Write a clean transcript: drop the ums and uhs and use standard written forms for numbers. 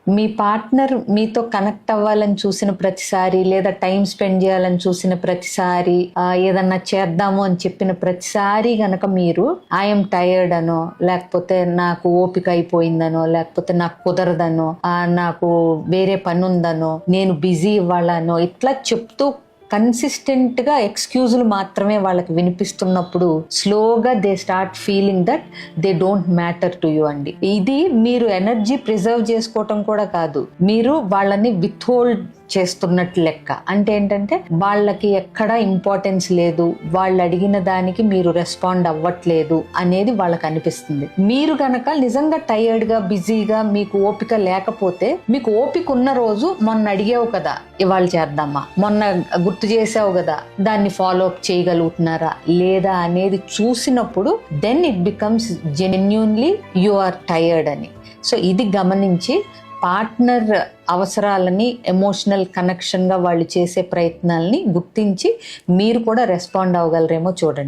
మీ partner మీతో connect అవ్వాలని చూసిన ప్రతిసారి, లేదా టైం స్పెండ్ చేయాలని చూసిన ప్రతిసారి, ఏదన్నా చేద్దాము అని చెప్పిన ప్రతిసారి గనక మీరు ఐఎమ్ టైర్డ్ అనో, లేకపోతే నాకు ఓపిక అయిపోయిందనో, లేకపోతే నాకు కుదరదనో, నాకు వేరే పని ఉందనో, నేను బిజీ ఇవ్వాలనో ఇట్లా చెప్తూ కన్సిస్టెంట్ గా ఎక్స్క్యూజులు మాత్రమే వాళ్ళకి వినిపిస్తున్నప్పుడు స్లోగా they start feeling that they don't matter to you అండి. ఇది మీరు ఎనర్జీ ప్రిజర్వ్ చేసుకోవటం కూడా కాదు, మీరు వాళ్ళని విత్హోల్డ్ చేస్తున్నట్టు లెక్క. అంటే ఏంటంటే వాళ్ళకి ఎక్కడ ఇంపార్టెన్స్ లేదు, వాళ్ళు అడిగిన దానికి మీరు రెస్పాండ్ అవ్వట్లేదు అనేది వాళ్ళకి అనిపిస్తుంది. మీరు గనక నిజంగా టైర్డ్ గా బిజీగా మీకు ఓపిక లేకపోతే, మీకు ఓపిక ఉన్న రోజు మొన్న అడిగావు కదా ఇవాళ చేద్దామా, మొన్న గుర్తు చేసావు కదా దాన్ని ఫాలో అప్ చేయగలుగుతున్నారా లేదా అనేది చూసినప్పుడు then it becomes genuinely you are tired అని. సో ఇది గమనించి పార్ట్నర్ అవసరాలని ఎమోషనల్ కనెక్షన్గా వాళ్ళు చేసే ప్రయత్నాలని గుర్తించి మీరు కూడా రెస్పాండ్ అవ్వగలరేమో చూడండి.